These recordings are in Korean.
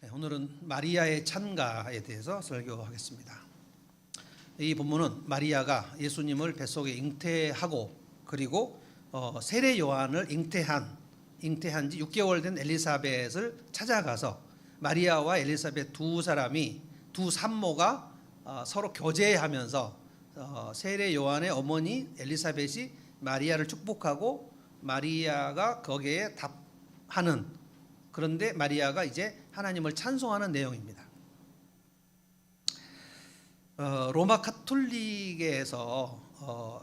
오늘은 마리아의 찬가에 대해서 설교하겠습니다. 이 본문은 마리아가 예수님을 뱃속에 잉태하고 그리고 세례 요한을 잉태한 지 6개월 된 엘리사벳을 찾아가서 마리아와 엘리사벳 두 산모가 서로 교제하면서 세례 요한의 어머니 엘리사벳이 마리아를 축복하고 마리아가 거기에 답하는, 그런데 마리아가 이제 하나님을 찬송하는 내용입니다. 로마 카톨릭에서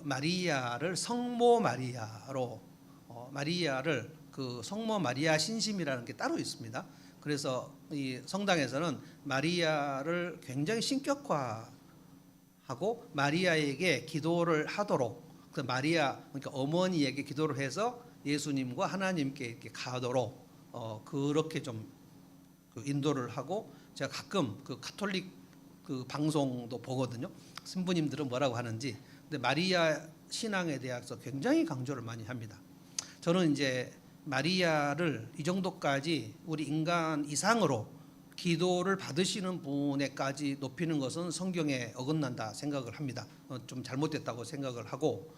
마리아를 성모 마리아로 마리아를 그 성모 마리아 신심이라는 게 따로 있습니다. 그래서 이 성당에서는 마리아를 굉장히 신격화하고 마리아에게 기도를 하도록, 그 마리아 그러니까 어머니에게 기도를 해서 예수님과 하나님께 이렇게 가도록 그렇게 좀 인도를 하고, 제가 가끔 그 카톨릭 그 방송도 보거든요. 신부님들은 뭐라고 하는지. 근데 마리아 신앙에 대해서 굉장히 강조를 많이 합니다. 저는 이제 마리아를 이 정도까지 우리 인간 이상으로 기도를 받으시는 분에까지 높이는 것은 성경에 어긋난다 생각을 합니다. 좀 잘못됐다고 생각을 하고,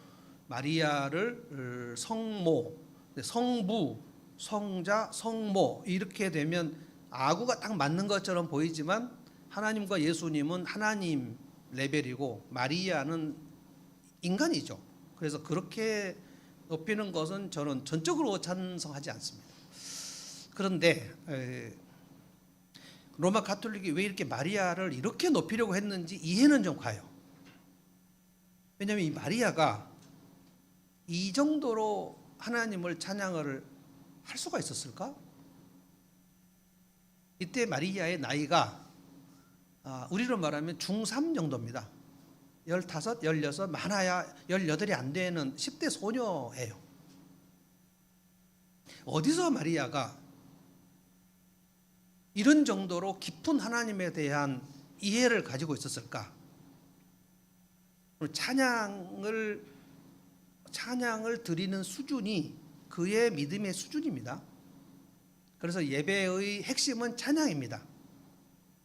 마리아를 성모, 성부, 성자, 성모 이렇게 되면 아구가 딱 맞는 것처럼 보이지만 하나님과 예수님은 하나님 레벨이고 마리아는 인간이죠. 그래서 그렇게 높이는 것은 저는 전적으로 찬성하지 않습니다. 그런데 로마 가톨릭이 왜 이렇게 마리아를 이렇게 높이려고 했는지 이해는 좀 가요. 왜냐하면 이 마리아가 이 정도로 하나님을 찬양을 할 수가 있었을까? 이때 마리아의 나이가 우리로 말하면 중3 정도입니다. 15, 16, 많아야 18이 안 되는 10대 소녀예요. 어디서 마리아가 이런 정도로 깊은 하나님에 대한 이해를 가지고 있었을까? 찬양을 드리는 수준이 그의 믿음의 수준입니다. 그래서 예배의 핵심은 찬양입니다.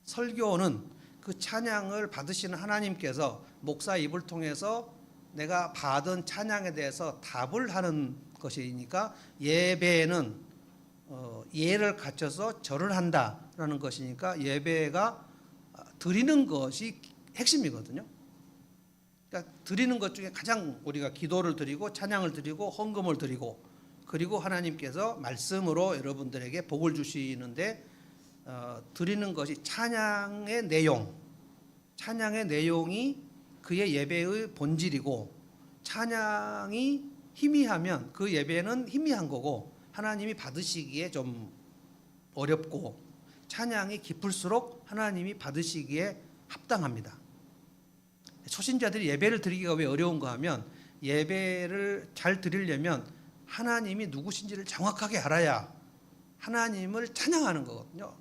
설교는 그 찬양을 받으시는 하나님께서 목사 입을 통해서 내가 받은 찬양에 대해서 답을 하는 것이니까, 예배는 예를 갖춰서 절을 한다라는 것이니까 예배가 드리는 것이 핵심이거든요. 그러니까 드리는 것 중에 가장 우리가 기도를 드리고 찬양을 드리고 헌금을 드리고, 그리고 하나님께서 말씀으로 여러분들에게 복을 주시는데 드리는 것이 찬양의 내용이 그의 예배의 본질이고, 찬양이 희미하면 그 예배는 희미한 거고 하나님이 받으시기에 좀 어렵고, 찬양이 깊을수록 하나님이 받으시기에 합당합니다. 초신자들이 예배를 드리기가 왜 어려운가 하면, 예배를 잘 드리려면 하나님이 누구신지를 정확하게 알아야 하나님을 찬양하는 거거든요.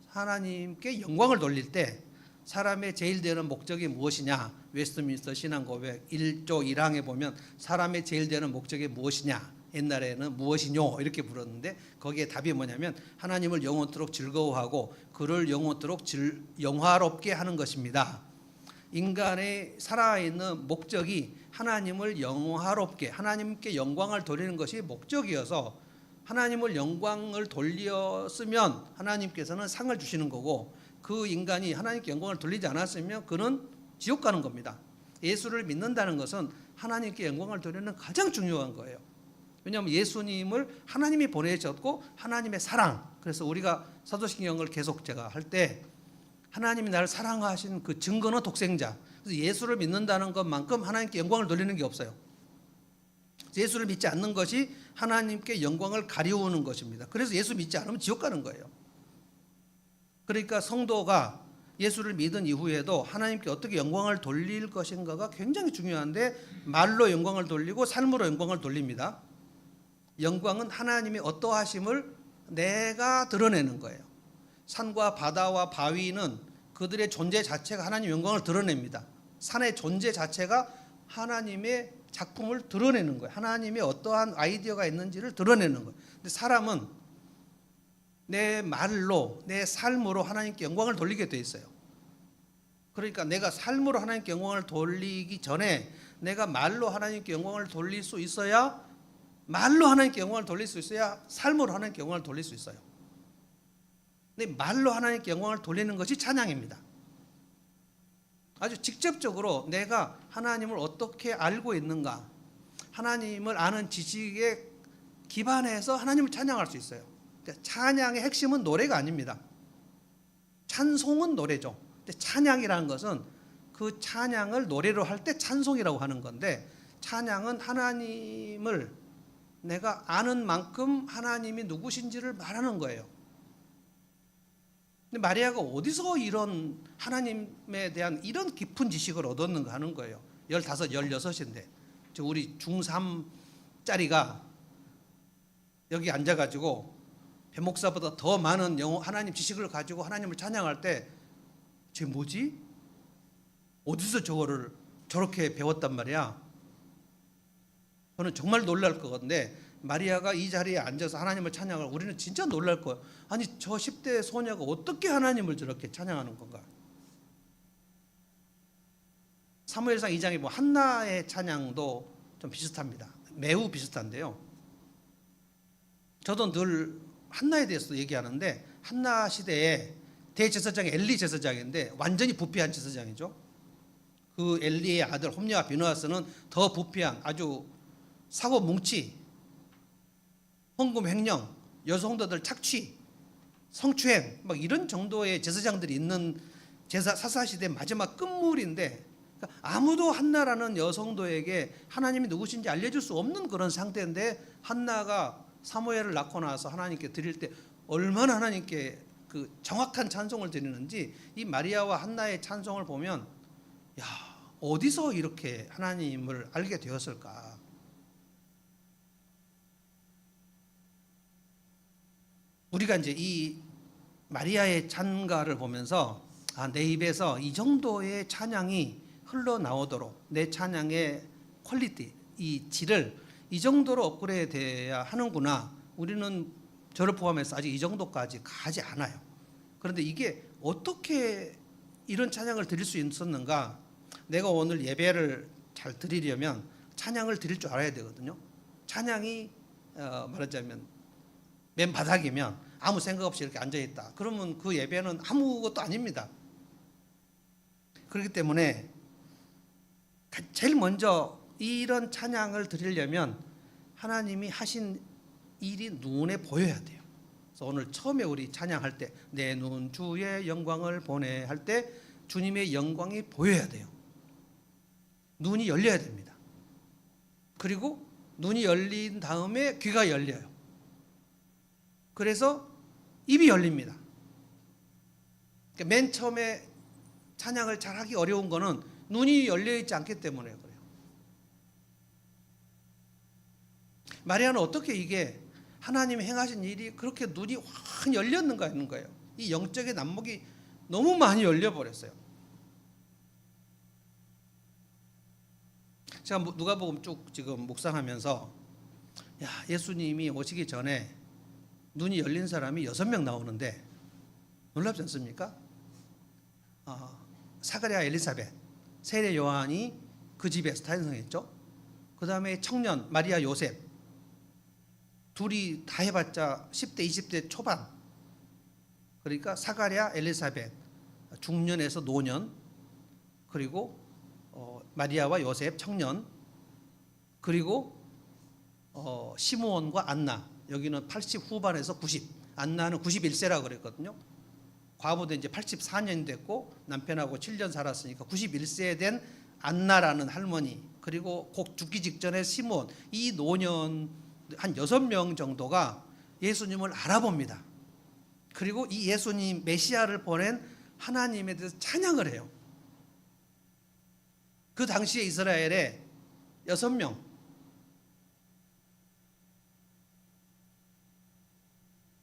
하나님께 영광을 돌릴 때 사람의 제일 되는 목적이 무엇이냐? 웨스트민스터 신앙고백 1조 1항에 보면 사람의 제일 되는 목적이 무엇이냐? 옛날에는 무엇이뇨? 이렇게 물었는데 거기에 답이 뭐냐면 하나님을 영원토록 즐거워하고 그를 영원토록 영화롭게 하는 것입니다. 인간의 살아있는 목적이 하나님을 영화롭게, 하나님께 영광을 돌리는 것이 목적이어서, 하나님을 영광을 돌렸으면 하나님께서는 상을 주시는 거고, 그 인간이 하나님께 영광을 돌리지 않았으면 그는 지옥 가는 겁니다. 예수를 믿는다는 것은 하나님께 영광을 돌리는 가장 중요한 거예요. 왜냐하면 예수님을 하나님이 보내셨고 하나님의 사랑, 그래서 우리가 사도신경을 계속 제가 할 때 하나님이 나를 사랑하신 그 증거는 독생자. 그래서 예수를 믿는다는 것만큼 하나님께 영광을 돌리는 게 없어요. 예수를 믿지 않는 것이 하나님께 영광을 가리우는 것입니다. 그래서 예수 믿지 않으면 지옥 가는 거예요. 그러니까 성도가 예수를 믿은 이후에도 하나님께 어떻게 영광을 돌릴 것인가가 굉장히 중요한데, 말로 영광을 돌리고 삶으로 영광을 돌립니다. 영광은 하나님이 어떠하심을 내가 드러내는 거예요. 산과 바다와 바위는 그들의 존재 자체가 하나님의 영광을 드러냅니다. 산의 존재 자체가 하나님의 작품을 드러내는 거예요. 하나님의 어떠한 아이디어가 있는지를 드러내는 거예요. 근데 사람은 내 말로, 내 삶으로 하나님께 영광을 돌리게 돼 있어요. 그러니까 내가 삶으로 하나님께 영광을 돌리기 전에 내가 말로 하나님께 영광을 돌릴 수 있어야, 말로 하나님께 영광을 돌릴 수 있어야 삶으로 하나님께 영광을 돌릴 수 있어요. 근데 말로 하나님께 영광을 돌리는 것이 찬양입니다. 아주 직접적으로 내가 하나님을 어떻게 알고 있는가, 하나님을 아는 지식에 기반해서 하나님을 찬양할 수 있어요. 그러니까 찬양의 핵심은 노래가 아닙니다. 찬송은 노래죠. 근데 찬양이라는 것은 그 찬양을 노래로 할 때 찬송이라고 하는 건데, 찬양은 하나님을 내가 아는 만큼 하나님이 누구신지를 말하는 거예요. 근데 마리아가 어디서 이런 하나님에 대한 이런 깊은 지식을 얻었는가 하는 거예요. 15, 16인데 우리 중3짜리가 여기 앉아가지고 배 목사보다 더 많은 하나님 지식을 가지고 하나님을 찬양할 때 쟤 뭐지? 어디서 저거를 저렇게 배웠단 말이야? 저는 정말 놀랄 것 같은데, 마리아가 이 자리에 앉아서 하나님을 찬양을, 우리는 진짜 놀랄 거예요. 아니 저 10대 소녀가 어떻게 하나님을 저렇게 찬양하는 건가? 사무엘상 2장에 뭐 한나의 찬양도 좀 비슷합니다. 매우 비슷한데요. 저도 늘 한나에 대해서 얘기하는데, 한나 시대에 대제사장이 엘리 제사장인데 완전히 부패한 제사장이죠. 그 엘리의 아들 홈리와 비느하스는 더 부패한 아주 사고 뭉치, 헌금 횡령, 여성도들 착취, 성추행, 막 이런 정도의 제사장들이 있는 사사시대 마지막 끝물인데, 그러니까 아무도 한나라는 여성도에게 하나님이 누구신지 알려줄 수 없는 그런 상태인데, 한나가 사무엘을 낳고 나서 하나님께 드릴 때 얼마나 하나님께 그 정확한 찬송을 드리는지, 이 마리아와 한나의 찬송을 보면 야, 어디서 이렇게 하나님을 알게 되었을까? 우리가 이제 이 마리아의 찬가를 보면서 내 입에서 이 정도의 찬양이 흘러나오도록, 내 찬양의 퀄리티, 이 질을 이 정도로 업그레이드해야 하는구나. 우리는 저를 포함해서 아직 이 정도까지 가지 않아요. 그런데 이게 어떻게 이런 찬양을 드릴 수 있었는가? 내가 오늘 예배를 잘 드리려면 찬양을 드릴 줄 알아야 되거든요. 찬양이 말하자면 맨 바닥이면 아무 생각 없이 이렇게 앉아있다, 그러면 그 예배는 아무것도 아닙니다. 그렇기 때문에 제일 먼저 이런 찬양을 드리려면 하나님이 하신 일이 눈에 보여야 돼요. 그래서 오늘 처음에 우리 찬양할 때 내 눈 주의 영광을 보내 할 때 주님의 영광이 보여야 돼요. 눈이 열려야 됩니다. 그리고 눈이 열린 다음에 귀가 열려요. 그래서 입이 열립니다. 그러니까 맨 처음에 찬양을 잘하기 어려운 거는 눈이 열려있지 않기 때문에 그래요. 마리아는 어떻게 이게 하나님이 행하신 일이 그렇게 눈이 확 열렸는가 하는 거예요. 이 영적인 안목이 너무 많이 열려버렸어요. 제가 누가복음 쭉 지금 묵상하면서 예수님이 오시기 전에 눈이 열린 사람이 6명 나오는데 놀랍지 않습니까? 사가랴, 엘리사벳, 세례 요한이 그 집에서 탄생했죠. 그 다음에 청년 마리아, 요셉, 둘이 다 해봤자 10대 20대 초반, 그러니까 사가랴, 엘리사벳 중년에서 노년, 그리고 마리아와 요셉 청년, 그리고 시므온과 안나, 여기는 80 후반에서 90, 안나는 91세라고 그랬거든요. 과부도 이제 84년이 됐고 남편하고 7년 살았으니까 91세 된 안나라는 할머니, 그리고 곧 죽기 직전에 시므온, 이 노년 한 6명 정도가 예수님을 알아봅니다. 그리고 이 예수님 메시아를 보낸 하나님에 대해서 찬양을 해요. 그 당시에 이스라엘에 6명,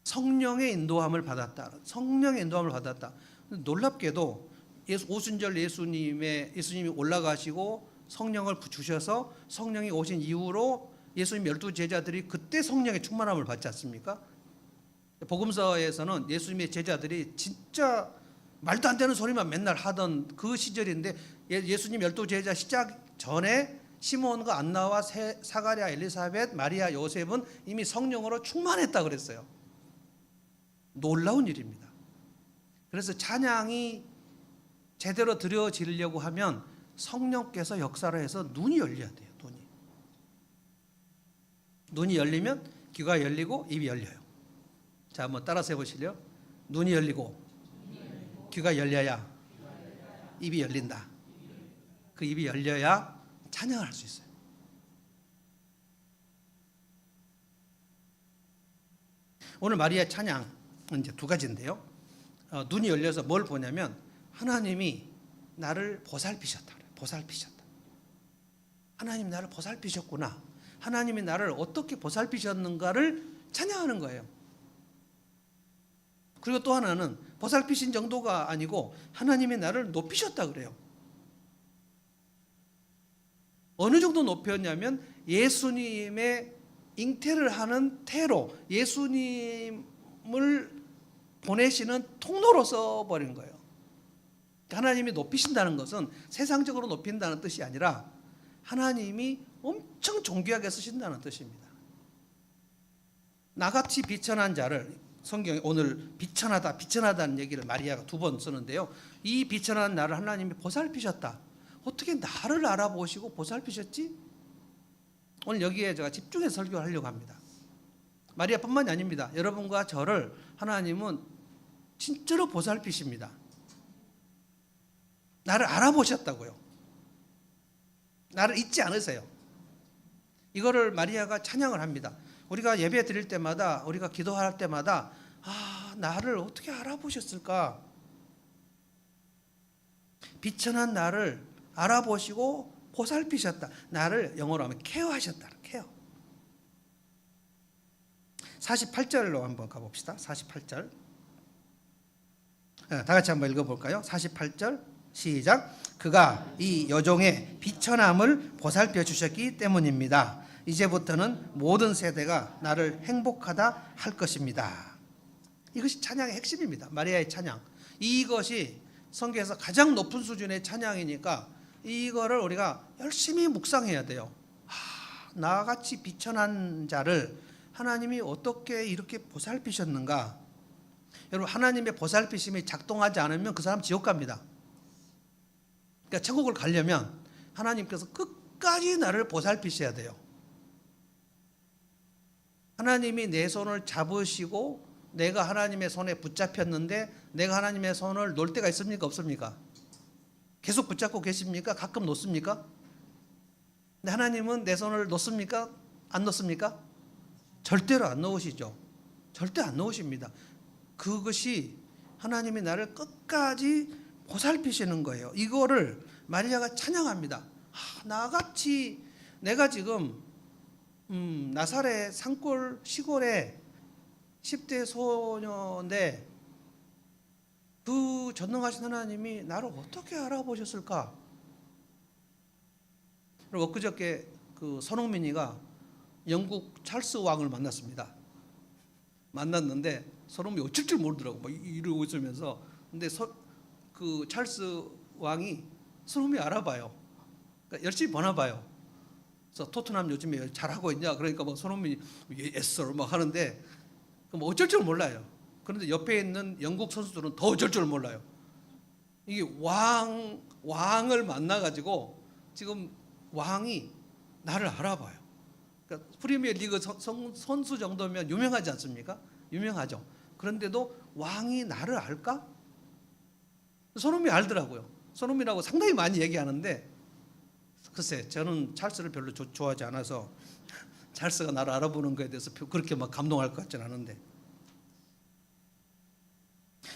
성령의 인도함을 받았다. 성령의 인도함을 받았다. 놀랍게도 오순절 예수님이 올라가시고 성령을 주셔서 성령이 오신 이후로 예수님 12 제자들이 그때 성령의 충만함을 받지 않습니까? 복음서에서는 예수님의 제자들이 진짜 말도 안 되는 소리만 맨날 하던 그 시절인데, 예수님 12제자 시작 전에 시몬과 안나와 사가랴, 엘리사벳, 마리아, 요셉은 이미 성령으로 충만했다 그랬어요. 놀라운 일입니다. 그래서 찬양이 제대로 드려지려고 하면 성령께서 역사를 해서 눈이 열려야 돼요. 눈이 열리면 귀가 열리고 입이 열려요. 자, 한번 따라서 해보실래요? 눈이 열리고 귀가 열려야 입이 열린다. 그 입이 열려야 찬양을 할 수 있어요. 오늘 마리아의 찬양은 이제 두 가지인데요. 눈이 열려서 뭘 보냐면 하나님이 나를 보살피셨다. 보살피셨다. 하나님 나를 보살피셨구나. 하나님이 나를 어떻게 보살피셨는가를 찬양하는 거예요. 그리고 또 하나는 보살피신 정도가 아니고 하나님이 나를 높이셨다 그래요. 어느 정도 높였냐면 예수님의 잉태를 하는 태로, 예수님을 보내시는 통로로 써버린 거예요. 하나님이 높이신다는 것은 세상적으로 높인다는 뜻이 아니라 하나님이 엄청 존귀하게 쓰신다는 뜻입니다. 나같이 비천한 자를, 성경에 오늘 비천하다, 비천하다는 얘기를 마리아가 2번 쓰는데요. 이 비천한 나를 하나님이 보살피셨다. 어떻게 나를 알아보시고 보살피셨지? 오늘 여기에 제가 집중해서 설교를 하려고 합니다. 마리아뿐만이 아닙니다. 여러분과 저를 하나님은 진짜로 보살피십니다. 나를 알아보셨다고요. 나를 잊지 않으세요. 이거를 마리아가 찬양을 합니다. 우리가 예배 드릴 때마다, 우리가 기도할 때마다 나를 어떻게 알아보셨을까? 비천한 나를 알아보시고 보살피셨다. 나를 영어로 하면 케어하셨다. 케어. 48절로 한번 가봅시다. 48절. 다 같이 한번 읽어볼까요? 48절 시작. 그가 이 여종의 비천함을 보살펴 주셨기 때문입니다. 이제부터는 모든 세대가 나를 행복하다 할 것입니다. 이것이 찬양의 핵심입니다. 마리아의 찬양. 이것이 성경에서 가장 높은 수준의 찬양이니까 이거를 우리가 열심히 묵상해야 돼요. 나같이 비천한 자를 하나님이 어떻게 이렇게 보살피셨는가? 여러분, 하나님의 보살피심이 작동하지 않으면 그 사람 지옥 갑니다. 그러니까 천국을 가려면 하나님께서 끝까지 나를 보살피셔야 돼요. 하나님이 내 손을 잡으시고 내가 하나님의 손에 붙잡혔는데 내가 하나님의 손을 놓을 때가 있습니까? 없습니까? 계속 붙잡고 계십니까? 가끔 놓습니까? 근데 하나님은 내 손을 놓습니까? 안 놓습니까? 절대로 안 놓으시죠. 절대 안 놓으십니다. 그것이 하나님이 나를 끝까지 보살피시는 거예요. 이거를 마리아가 찬양합니다. 나같이 내가 지금 나사렛 산골 시골에 10대 소녀인데 그 전능하신 하나님이 나를 어떻게 알아보셨을까? 그리고 엊그저께 그 손흥민이가 영국 찰스 왕을 만났습니다. 만났는데 손흥민이 어쩔 줄 모르더라고. 막 이러고 있으면서. 근데 그 찰스 왕이 손흥민이 알아봐요. 그러니까 열심히 보나봐요. 그래서 토트넘 요즘에 잘하고 있냐? 그러니까 막 손흥민이 yes sir 막 하는데 그럼 어쩔 줄 몰라요. 그런데 옆에 있는 영국 선수들은 더 어쩔 줄 몰라요. 이게 왕을 만나가지고 지금 왕이 나를 알아봐요. 그러니까 프리미어 리그 선수 정도면 유명하지 않습니까? 유명하죠. 그런데도 왕이 나를 알까? 손흥민이 알더라고요. 손흥민하고 상당히 많이 얘기하는데 글쎄 저는 찰스를 별로 좋아하지 않아서 찰스가 나를 알아보는 거에 대해서 그렇게 막 감동할 것 같지는 않은데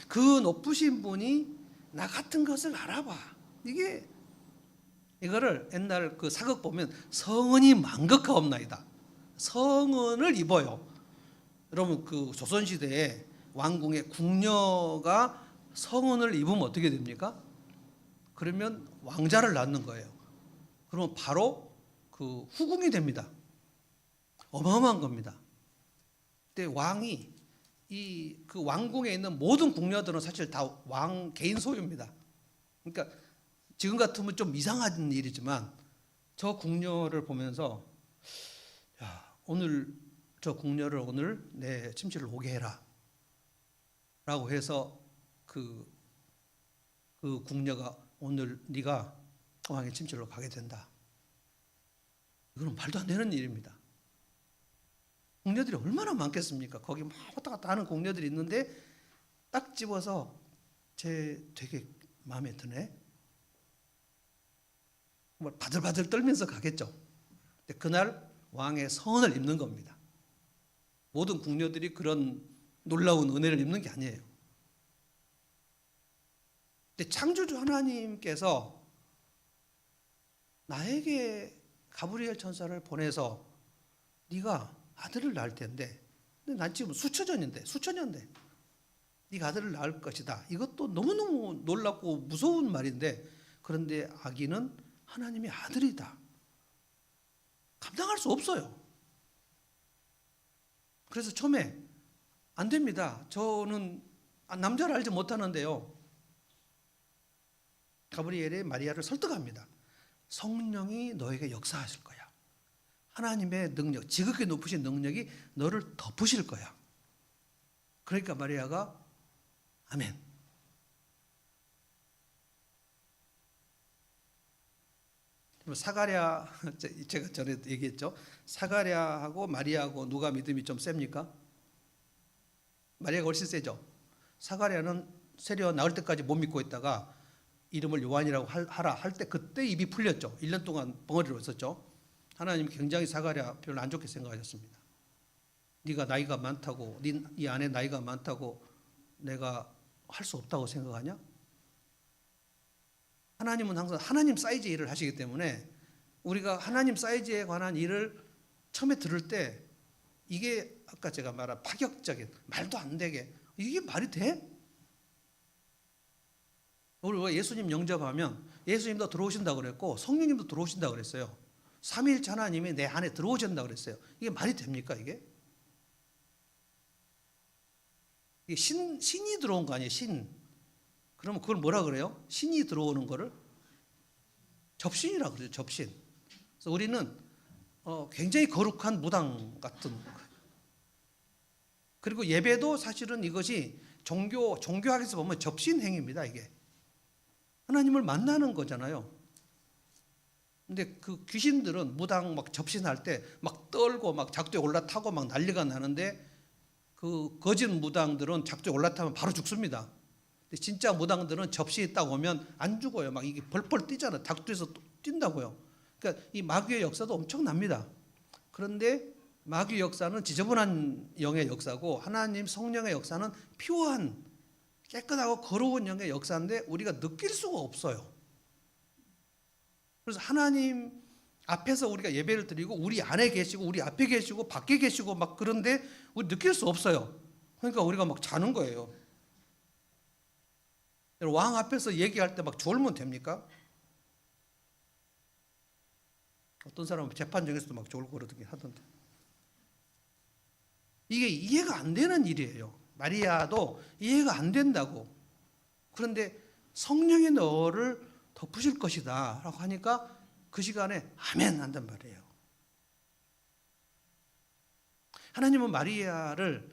그 높으신 분이 나 같은 것을 알아봐. 이거를 옛날 그 사극 보면 성은이 만극하옵나이다. 성은을 입어요. 여러분 그 조선시대에 왕궁의 궁녀가 성은을 입으면 어떻게 됩니까? 그러면 왕자를 낳는 거예요. 그러면 바로 그 후궁이 됩니다. 어마어마한 겁니다. 그때 왕이 이 그 왕궁에 있는 모든 궁녀들은 사실 다 왕 개인 소유입니다. 그러니까 지금 같으면 좀 이상한 일이지만 저 궁녀를 보면서 야, 오늘 저 궁녀를 오늘 내 침실을 오게 해라 라고 해서 그 궁녀가 오늘 네가 왕의 침실로 가게 된다. 이거는 말도 안 되는 일입니다. 궁녀들이 얼마나 많겠습니까? 거기 막 왔다 갔다 하는 궁녀들이 있는데 딱 집어서 쟤 되게 마음에 드네. 뭐 바들바들 떨면서 가겠죠. 근데 그날 왕의 선을 입는 겁니다. 모든 궁녀들이 그런 놀라운 은혜를 입는 게 아니에요. 근데 창조주 하나님께서 나에게 가브리엘 천사를 보내서 네가 아들을 낳을 텐데, 근데 난 지금 수천 년대 네가 아들을 낳을 것이다. 이것도 너무너무 놀랍고 무서운 말인데, 그런데 아기는 하나님의 아들이다. 감당할 수 없어요. 그래서 처음에 안 됩니다. 저는 남자를 알지 못하는데요. 가브리엘이 마리아를 설득합니다. 성령이 너에게 역사하실 거야. 하나님의 능력, 지극히 높으신 능력이 너를 덮으실 거야. 그러니까 마리아가 아멘. 사가랴, 제가 전에 얘기했죠. 사가랴하고 마리아하고 누가 믿음이 좀 셉니까? 마리아가 훨씬 세죠. 사가랴는 세례 나올 때까지 못 믿고 있다가 이름을 요한이라고 하라 할 때 그때 입이 풀렸죠. 1년 동안 벙어리로 있었죠. 하나님이 굉장히 사가랴 별로 안 좋게 생각하셨습니다. 네가 나이가 많다고, 네 안에 나이가 많다고 내가 할 수 없다고 생각하냐? 하나님은 항상 하나님 사이즈 일을 하시기 때문에 우리가 하나님 사이즈에 관한 일을 처음에 들을 때 이게 아까 제가 말한 파격적인, 말도 안 되게, 이게 말이 돼? 우리 예수님 영접하면 예수님도 들어오신다고 그랬고 성령님도 들어오신다고 그랬어요. 삼위일체 하나님이 내 안에 들어오신다고 그랬어요. 이게 말이 됩니까 이게? 이게 신이 들어온 거 아니에요, 신. 그러면 그걸 뭐라 그래요? 신이 들어오는 거를 접신이라고 그래요, 접신. 그래서 우리는 굉장히 거룩한 무당 같은 거예요. 그리고 예배도 사실은 이것이 종교학에서 보면 접신 행위입니다, 이게. 하나님을 만나는 거잖아요. 근데 그 귀신들은 무당 막 접신할 때 막 떨고 막 작두에 올라타고 막 난리가 나는데 그 거짓 무당들은 작두에 올라타면 바로 죽습니다. 근데 진짜 무당들은 접신이 딱 오면 안 죽어요. 막 이게 벌벌 뛰잖아요. 작두에서 뛴다고요. 그러니까 이 마귀의 역사도 엄청납니다. 그런데 마귀 역사는 지저분한 영의 역사고 하나님 성령의 역사는 피오한 깨끗하고 거룩한 영의 역사인데 우리가 느낄 수가 없어요. 그래서 하나님 앞에서 우리가 예배를 드리고 우리 안에 계시고 우리 앞에 계시고 밖에 계시고 막 그런데 우리 느낄 수 없어요. 그러니까 우리가 막 자는 거예요. 왕 앞에서 얘기할 때 막 졸면 됩니까? 어떤 사람은 재판정에서도 막 졸고 그러긴 하던데. 이게 이해가 안 되는 일이에요. 마리아도 이해가 안 된다고. 그런데 성령이 너를 덮으실 것이다 라고 하니까 그 시간에 아멘 한단 말이에요. 하나님은 마리아를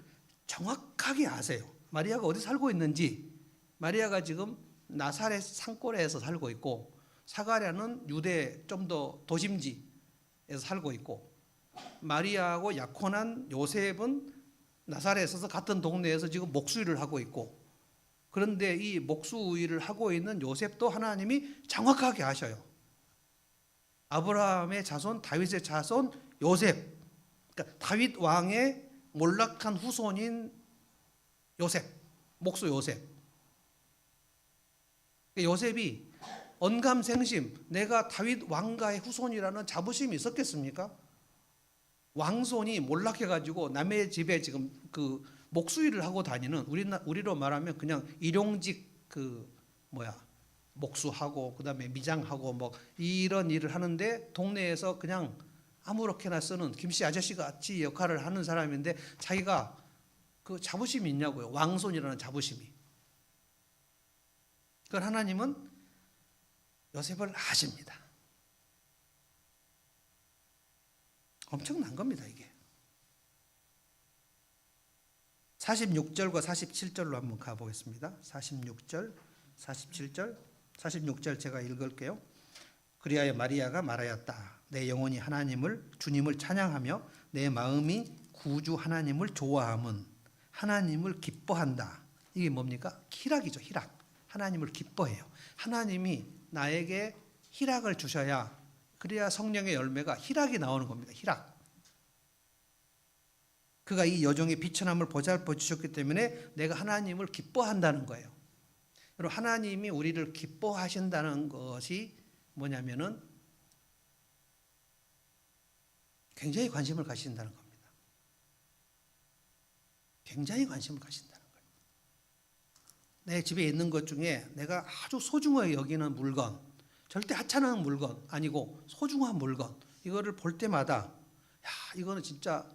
정확하게 아세요. 마리아가 어디 살고 있는지. 마리아가 지금 나사렛 산골에서 살고 있고 사가랴는 유대 좀 더 도심지에서 살고 있고 마리아하고 약혼한 요셉은 나사렛에서 같은 동네에서 지금 목수일을 하고 있고 그런데 이 목수일을 하고 있는 요셉도 하나님이 정확하게 아셔요. 아브라함의 자손, 다윗의 자손 요셉, 그러니까 다윗 왕의 몰락한 후손인 요셉, 목수 요셉. 요셉이 언감생심, 내가 다윗 왕가의 후손이라는 자부심이 있었겠습니까? 왕손이 몰락해가지고 남의 집에 지금 그 목수일을 하고 다니는 우리로 말하면 그냥 일용직 목수하고 그다음에 미장하고 뭐 이런 일을 하는데 동네에서 그냥 아무렇게나 쓰는 김씨 아저씨 같이 역할을 하는 사람인데 자기가 그 자부심이 있냐고요. 왕손이라는 자부심이. 그걸 하나님은 요셉을 아십니다. 엄청난 겁니다, 이게. 46절과 47절로 한번 가보겠습니다. 46절, 47절, 46절 제가 읽을게요. 그리하여 마리아가 말하였다. 내 영혼이 주님을 찬양하며 내 마음이 구주 하나님을 좋아함은 하나님을 기뻐한다. 이게 뭡니까? 희락이죠, 희락. 하나님을 기뻐해요. 하나님이 나에게 희락을 주셔야, 그래야 성령의 열매가 희락이 나오는 겁니다. 희락. 그가 이 여종의 비천함을 보살펴 주셨기 때문에 내가 하나님을 기뻐한다는 거예요. 여러분, 하나님이 우리를 기뻐하신다는 것이 뭐냐면은 굉장히 관심을 가신다는 겁니다. 굉장히 관심을 가신다는 거예요. 내 집에 있는 것 중에 내가 아주 소중하게 여기는 물건, 절대 하찮은 물건 아니고 소중한 물건, 이거를 볼 때마다 야, 이거는 진짜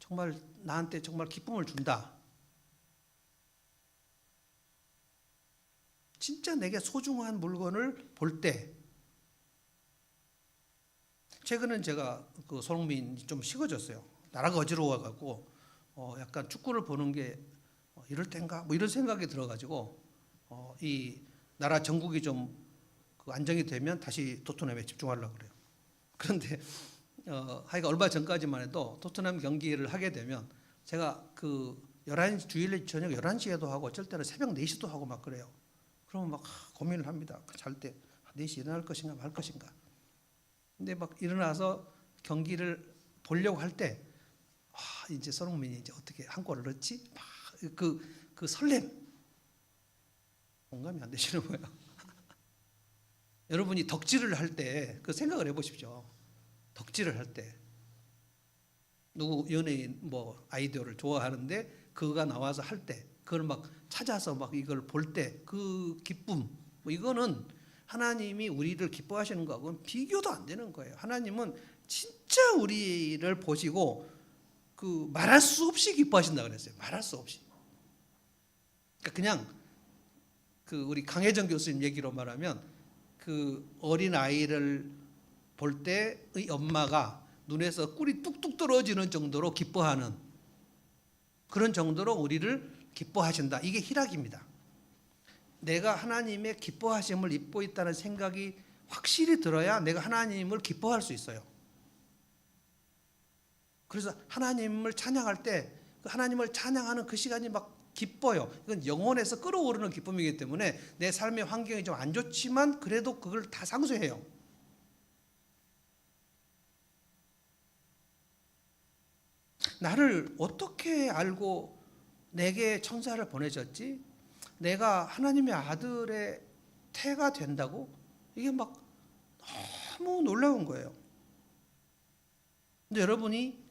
정말 나한테 정말 기쁨을 준다. 진짜 내게 소중한 물건을 볼 때, 최근엔 제가 그 손흥민이 좀 식어졌어요. 나라가 어지러워갖고 약간 축구를 보는 게 이럴 땐가 뭐 이런 생각이 들어가지고 이 나라 전국이 좀 그 안정이 되면 다시 토트넘에 집중하려고 그래요. 그런데 하여간 얼마 전까지만 해도 토트넘 경기를 하게 되면 제가 그 11시 주일 저녁 11시에도 하고 어쩔 때는 새벽 4시도 하고 막 그래요. 그러면 막 고민을 합니다. 잘 때 4시 일어날 것인가 말 것인가. 근데 막 일어나서 경기를 보려고 할 때 이제 손흥민이 이제 어떻게 한 골을 넣지? 막 그 설렘. 공감이 안 되시는 거예요. 여러분이 덕질을 할 때 그 생각을 해보십시오. 덕질을 할 때 누구 연예인 뭐 아이디어를 좋아하는데 그가 나와서 할 때 그걸 막 찾아서 막 이걸 볼 때 그 기쁨, 뭐 이거는 하나님이 우리를 기뻐하시는 거하고는 비교도 안 되는 거예요. 하나님은 진짜 우리를 보시고 그 말할 수 없이 기뻐하신다 그랬어요. 말할 수 없이. 그러니까 그냥 그 우리 강혜정 교수님 얘기로 말하면 그 어린 아이를 볼 때의 엄마가 눈에서 꿀이 뚝뚝 떨어지는 정도로 기뻐하는, 그런 정도로 우리를 기뻐하신다. 이게 희락입니다. 내가 하나님의 기뻐하심을 입고 있다는 생각이 확실히 들어야 내가 하나님을 기뻐할 수 있어요. 그래서 하나님을 찬양할 때 그 하나님을 찬양하는 그 시간이 막 기뻐요. 이건 영혼에서 끓어오르는 기쁨이기 때문에 내 삶의 환경이 좀 안 좋지만 그래도 그걸 다 상쇄해요. 나를 어떻게 알고 내게 천사를 보내셨지? 내가 하나님의 아들의 태가 된다고? 이게 막 너무 놀라운 거예요. 근데 여러분이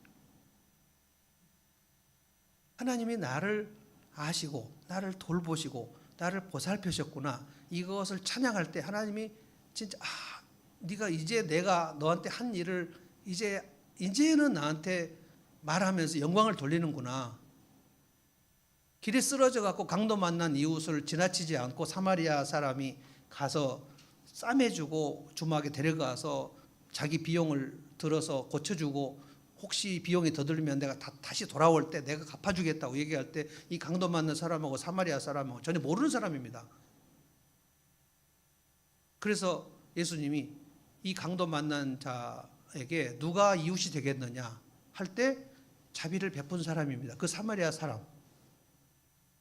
하나님이 나를 아시고 나를 돌보시고 나를 보살펴셨구나, 이것을 찬양할 때 하나님이 진짜 네가 이제 내가 너한테 한 일을 이제는 나한테 말하면서 영광을 돌리는구나. 길에 쓰러져 갖고 강도 만난 이웃을 지나치지 않고 사마리아 사람이 가서 싸매주고 주막에 데려가서 자기 비용을 들어서 고쳐주고, 혹시 비용이 더 들면 내가 다시 돌아올 때 내가 갚아주겠다고 얘기할 때 이 강도 만난 사람하고 사마리아 사람하고 전혀 모르는 사람입니다. 그래서 예수님이 이 강도 만난 자에게 누가 이웃이 되겠느냐 할 때 자비를 베푼 사람입니다. 그 사마리아 사람,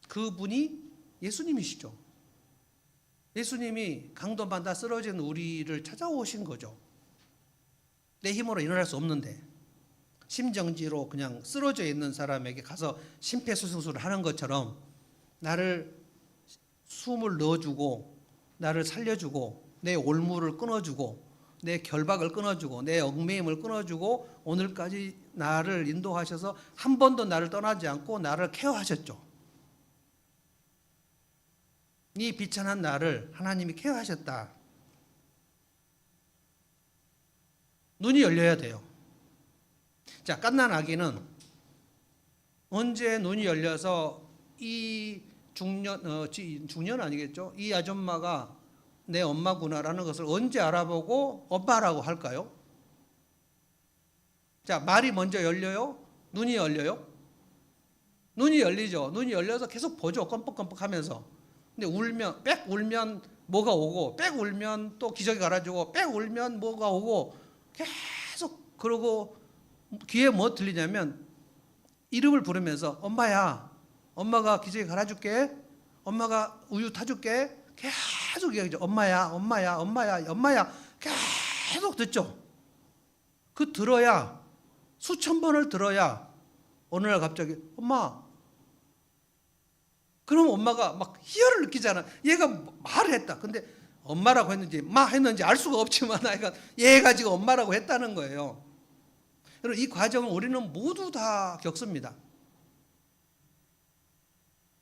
그분이 예수님이시죠. 예수님이 강도 만나 쓰러진 우리를 찾아오신 거죠. 내 힘으로 일어날 수 없는데 심정지로 그냥 쓰러져 있는 사람에게 가서 심폐소생술을 하는 것처럼 나를 숨을 넣어주고 나를 살려주고 내 올무를 끊어주고 내 결박을 끊어주고 내 얽매임을 끊어주고 오늘까지 나를 인도하셔서 한 번도 나를 떠나지 않고 나를 케어하셨죠. 이 비천한 나를 하나님이 케어하셨다. 눈이 열려야 돼요. 자, 갓난 아기는 언제 눈이 열려서 이 중년 아니겠죠? 이 아줌마가 내 엄마구나라는 것을 언제 알아보고 엄마라고 할까요? 자, 말이 먼저 열려요? 눈이 열려요? 눈이 열리죠. 눈이 열려서 계속 보죠. 껌뻑껌뻑 하면서. 근데 울면, 빽 울면 뭐가 오고, 빽 울면 또 기저귀 갈아주고, 빽 울면 뭐가 오고, 계속 그러고 귀에 뭐 들리냐면 이름을 부르면서 엄마야, 엄마가 기저귀 갈아줄게, 엄마가 우유 타줄게, 계속 얘기하죠. 엄마야, 엄마야, 엄마야, 엄마야, 계속 듣죠. 그 들어야, 수천 번을 들어야 어느 날 갑자기 엄마, 그럼 엄마가 막 희열을 느끼잖아. 얘가 말을 했다. 근데 엄마라고 했는지 마 했는지 알 수가 없지만 얘가 지금 엄마라고 했다는 거예요. 여러분, 이 과정을 우리는 모두 다 겪습니다.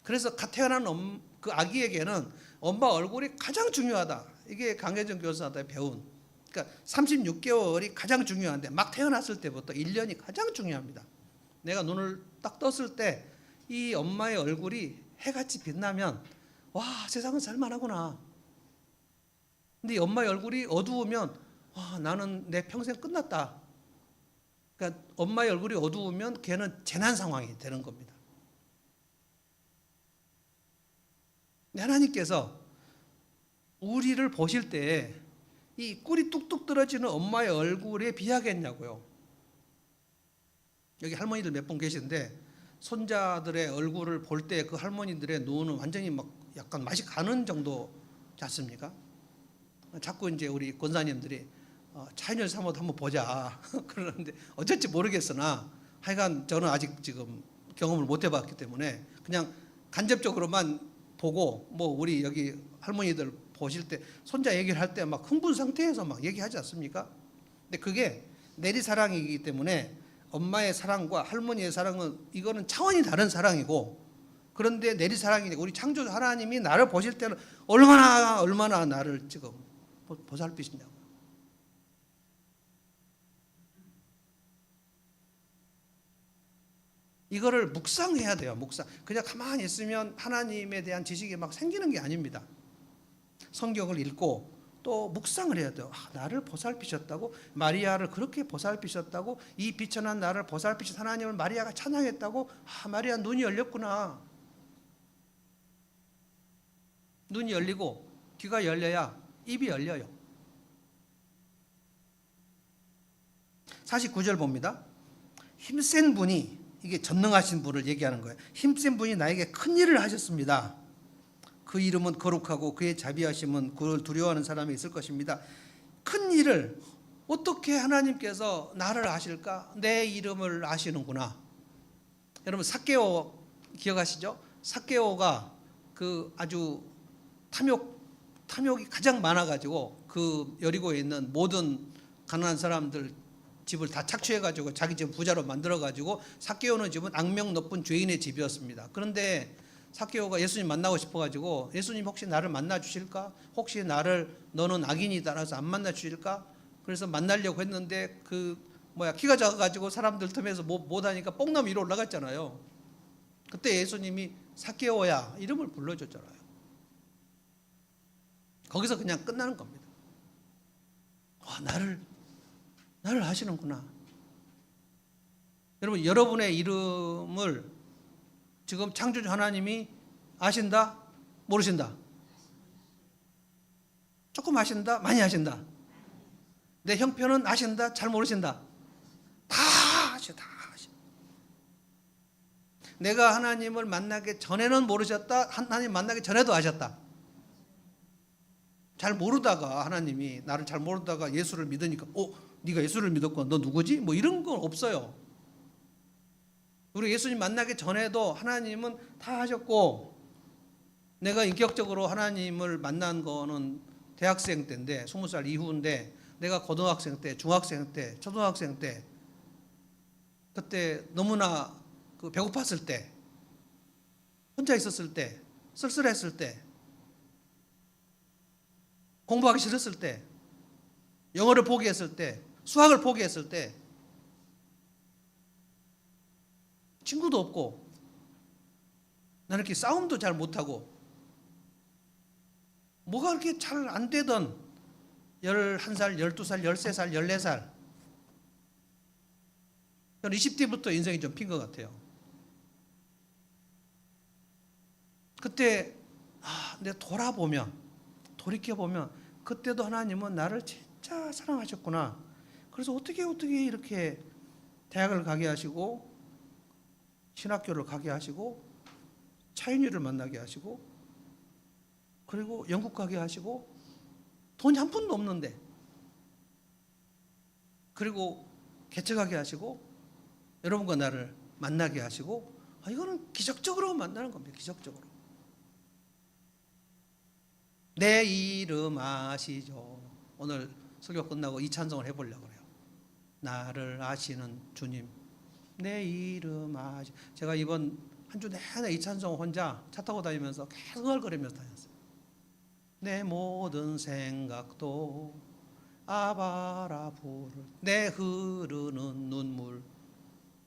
그래서 갓 태어난 그 아기에게는 엄마 얼굴이 가장 중요하다. 이게 강혜정 교수한테 배운. 그러니까 36개월이 가장 중요한데 막 태어났을 때부터 1년이 가장 중요합니다. 내가 눈을 딱 떴을 때 이 엄마의 얼굴이 해같이 빛나면 와, 세상은 살만하구나. 근데 이 엄마의 얼굴이 어두우면 와, 나는 내 평생 끝났다. 그러니까 엄마의 얼굴이 어두우면 걔는 재난 상황이 되는 겁니다. 하나님께서 우리를 보실 때 이 꿀이 뚝뚝 떨어지는 엄마의 얼굴에 비하겠냐고요. 여기 할머니들 몇 분 계시는데 손자들의 얼굴을 볼 때 그 할머니들의 눈은 완전히 막 약간 맛이 가는 정도지 않습니까? 자꾸 이제 우리 권사님들이 차인열 사모도 한번 보자 그러는데 어쩔지 모르겠으나 하여간 저는 아직 지금 경험을 못 해봤기 때문에 그냥 간접적으로만 보고 뭐 우리 여기 할머니들 보실 때 손자 얘기를 할 때 막 흥분 상태에서 막 얘기하지 않습니까? 근데 그게 내리사랑이기 때문에 엄마의 사랑과 할머니의 사랑은 이거는 차원이 다른 사랑이고, 그런데 내리사랑이 우리 창조주 하나님이 나를 보실 때는 얼마나 나를 지금 보살피시냐고. 이거를 묵상해야 돼요. 묵상. 그냥 가만히 있으면 하나님에 대한 지식이 막 생기는 게 아닙니다. 성경을 읽고 또 묵상을 해야 돼요. 나를 보살피셨다고, 마리아를 그렇게 보살피셨다고, 이 비천한 나를 보살피신 하나님을 마리아가 찬양했다고. 마리아 눈이 열렸구나. 눈이 열리고 귀가 열려야 입이 열려요. 49절 봅니다. 힘센 분이, 이게 전능하신 분을 얘기하는 거예요. 힘센 분이 나에게 큰 일을 하셨습니다. 그 이름은 거룩하고 그의 자비하심은 그를 두려워하는 사람이 있을 것입니다. 큰 일을 어떻게 하나님께서 나를 아실까? 내 이름을 아시는구나. 여러분, 삭개오 기억하시죠? 삭개오가 그 아주 탐욕이 가장 많아가지고 그 여리고에 있는 모든 가난한 사람들 집을 다 착취해가지고 자기 집 부자로 만들어가지고 삭개오는 집은 악명 높은 죄인의 집이었습니다. 그런데 삭개오가 예수님 만나고 싶어가지고 예수님 혹시 나를 만나 주실까? 혹시 나를 너는 악인이다라서 안 만나 주실까? 그래서 만나려고 했는데 키가 작아가지고 사람들 틈에서 못하니까 뽕나무 위로 올라갔잖아요. 그때 예수님이 삭개오야 이름을 불러줬잖아요. 거기서 그냥 끝나는 겁니다. 나를 아시는구나. 여러분, 여러분의 이름을 지금 창조주 하나님이 아신다? 모르신다? 조금 아신다? 많이 아신다? 내 형편은 아신다? 잘 모르신다? 다 아셔. 내가 하나님을 만나기 전에는 모르셨다. 하나님 만나기 전에도 아셨다. 잘 모르다가 하나님이 나를 잘 모르다가 예수를 믿으니까 네가 예수를 믿었구나. 너 누구지? 뭐 이런 건 없어요. 우리 예수님 만나기 전에도 하나님은 다 하셨고, 내가 인격적으로 하나님을 만난 거는 대학생 때인데 20살 이후인데, 내가 고등학생 때, 중학생 때, 초등학생 때, 그때 너무나 배고팠을 때, 혼자 있었을 때, 쓸쓸했을 때, 공부하기 싫었을 때, 영어를 포기했을 때, 수학을 포기했을 때, 친구도 없고 나는 이렇게 싸움도 잘 못하고 뭐가 그렇게 잘 안 되던 11살, 12살, 13살, 14살 저는 20대부터 인생이 좀 핀 것 같아요. 그때 내가 돌이켜보면 그때도 하나님은 나를 진짜 사랑하셨구나. 그래서 어떻게 이렇게 대학을 가게 하시고 신학교를 가게 하시고 차인유를 만나게 하시고 그리고 영국 가게 하시고 돈이 한 푼도 없는데 그리고 개척하게 하시고 여러분과 나를 만나게 하시고 이거는 기적적으로 만나는 겁니다. 기적적으로. 내 이름 아시죠? 오늘 설교 끝나고 이 찬송을 해보려고 그래요. 나를 아시는 주님 내 이름 아시. 제가 이번 한 주 내내 이 찬송 혼자 차 타고 다니면서 계속 흥얼거리면서 다녔어요. 내 모든 생각도 아바라 부를 내 흐르는 눈물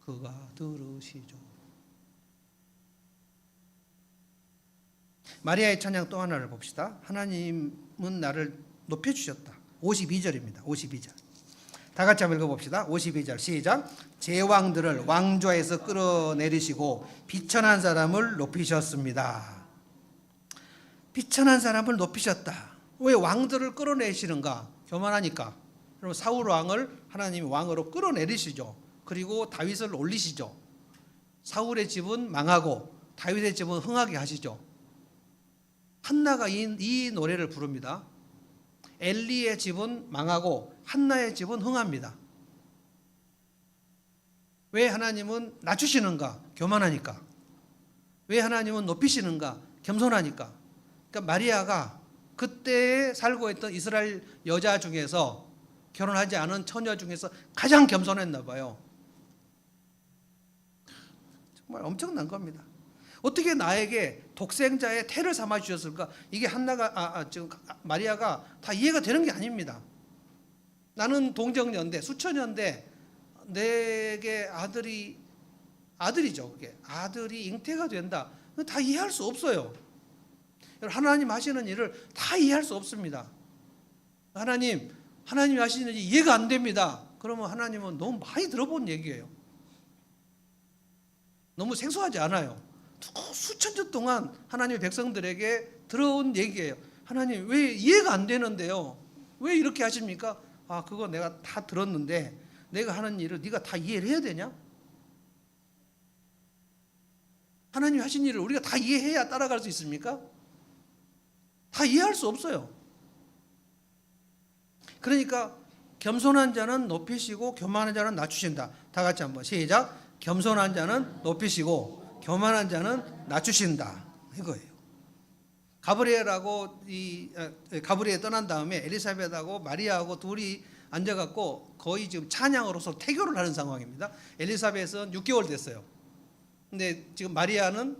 그가 들으시죠. 마리아의 찬양 또 하나를 봅시다. 하나님은 나를 높여주셨다. 52절입니다. 52절. 다 같이 한번 읽어봅시다. 52절 시작. 제왕들을 왕좌에서 끌어내리시고 비천한 사람을 높이셨습니다. 비천한 사람을 높이셨다. 왜 왕들을 끌어내시는가? 교만하니까. 그럼 사울 왕을 하나님이 왕으로 끌어내리시죠. 그리고 다윗을 올리시죠. 사울의 집은 망하고 다윗의 집은 흥하게 하시죠. 한나가 이 노래를 부릅니다. 엘리의 집은 망하고 한나의 집은 흥합니다. 왜 하나님은 낮추시는가? 교만하니까. 왜 하나님은 높이시는가? 겸손하니까. 그러니까 마리아가 그때 살고 있던 이스라엘 여자 중에서 결혼하지 않은 처녀 중에서 가장 겸손했나 봐요. 정말 엄청난 겁니다. 어떻게 나에게 독생자의 태를 삼아 주셨을까? 이게 한나가 지금 마리아가 다 이해가 되는 게 아닙니다. 나는 동정녀인데 수천년대 내게 아들이죠. 그게 아들이 잉태가 된다. 다 이해할 수 없어요. 하나님 하시는 일을 다 이해할 수 없습니다. 하나님이 하시는 일이 이해가 안 됩니다. 그러면 하나님은 너무 많이 들어본 얘기예요. 너무 생소하지 않아요. 수천 년 동안 하나님의 백성들에게 들어온 얘기예요. 하나님 왜 이해가 안 되는데요? 왜 이렇게 하십니까? 그거 내가 다 들었는데 내가 하는 일을 네가 다 이해를 해야 되냐? 하나님이 하신 일을 우리가 다 이해해야 따라갈 수 있습니까? 다 이해할 수 없어요. 그러니까 겸손한 자는 높이시고 교만한 자는 낮추신다. 다 같이 한번 시작. 겸손한 자는 높이시고 교만한 자는 낮추신다. 이거예요. 가브리엘 떠난 다음에 엘리사벳하고 마리아하고 둘이 앉아갖고 거의 지금 찬양으로서 태교를 하는 상황입니다. 엘리사벳은 6개월 됐어요. 근데 지금 마리아는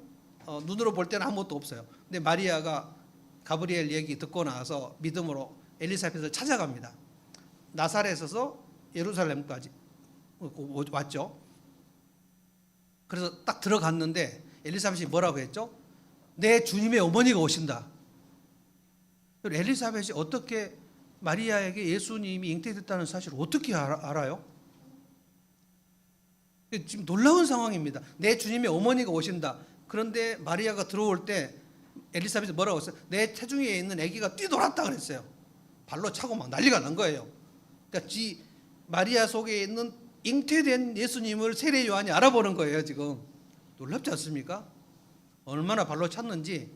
눈으로 볼 때는 아무것도 없어요. 근데 마리아가 가브리엘 얘기 듣고 나서 믿음으로 엘리사벳을 찾아갑니다. 나사렛에서 예루살렘까지 왔죠. 그래서 딱 들어갔는데 엘리사벳이 뭐라고 했죠? 내 주님의 어머니가 오신다. 엘리사벳이 어떻게 마리아에게 예수님이 잉태됐다는 사실을 어떻게 알아요? 지금 놀라운 상황입니다. 내 주님의 어머니가 오신다. 그런데 마리아가 들어올 때 엘리사벳이 뭐라고 했어요? 내 태중에 있는 아기가 뛰놀았다 그랬어요. 발로 차고 막 난리가 난 거예요. 그러니까 마리아 속에 있는 잉태된 예수님을 세례 요한이 알아보는 거예요. 지금 놀랍지 않습니까? 얼마나 발로 찼는지.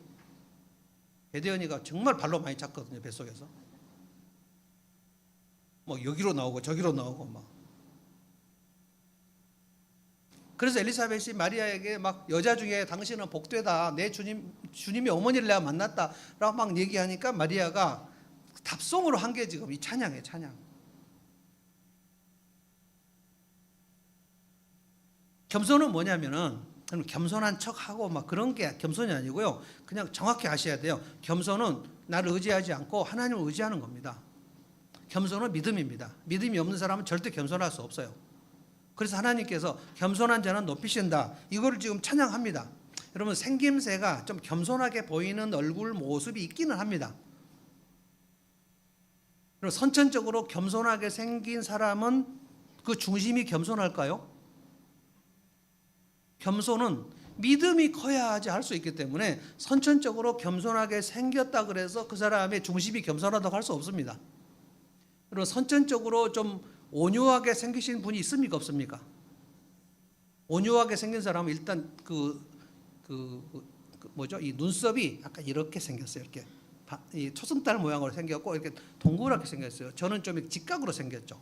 배대현이가 정말 발로 많이 찼거든요. 뱃속에서 뭐 여기로 나오고 저기로 나오고 막. 그래서 엘리사벳이 마리아에게 막 여자 중에 당신은 복되다. 내 주님의 어머니를 내가 만났다라고 막 얘기하니까 마리아가 답송으로 한 게 지금 이 찬양이에요. 찬양. 겸손은 뭐냐면은 겸손한 척하고 막 그런 게 겸손이 아니고요. 그냥 정확히 아셔야 돼요. 겸손은 나를 의지하지 않고 하나님을 의지하는 겁니다. 겸손은 믿음입니다. 믿음이 없는 사람은 절대 겸손할 수 없어요. 그래서 하나님께서 겸손한 자는 높이신다. 이거를 지금 찬양합니다. 여러분 생김새가 좀 겸손하게 보이는 얼굴 모습이 있기는 합니다. 그리고 선천적으로 겸손하게 생긴 사람은 그 중심이 겸손할까요? 겸손은 믿음이 커야지 할 수 있기 때문에 선천적으로 겸손하게 생겼다 그래서 그 사람의 중심이 겸손하다고 할 수 없습니다. 그리고 선천적으로 좀 온유하게 생기신 분이 있습니까 없습니까? 온유하게 생긴 사람은 일단 이 눈썹이 약간 이렇게 생겼어요. 이렇게 이 초승달 모양으로 생겼고 이렇게 동그랗게 생겼어요. 저는 좀 직각으로 생겼죠.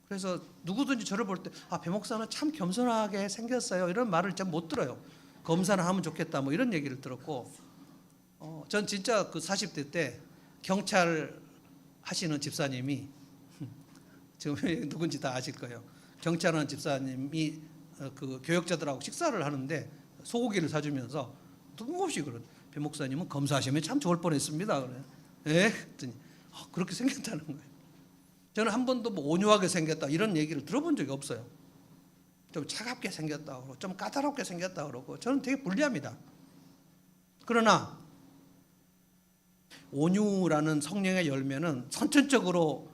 그래서 누구든지 저를 볼 때 배 목사는 참 겸손하게 생겼어요. 이런 말을 좀 못 들어요. 검사를 하면 좋겠다 뭐 이런 얘기를 들었고, 전 진짜 그 40대 때 경찰 하시는 집사님이 지금 누군지 다 아실 거예요. 경찰하는 집사님이 그 교역자들하고 식사를 하는데 소고기를 사주면서 뜬금없이 그런 배 목사님은 검사하시면 참 좋을 뻔했습니다. 그래. 그랬더니 그렇게 생겼다는 거예요. 저는 한 번도 뭐 온유하게 생겼다 이런 얘기를 들어본 적이 없어요. 좀 차갑게 생겼다 그러고 좀 까다롭게 생겼다 그러고 저는 되게 불리합니다. 그러나 온유라는 성령의 열매는 선천적으로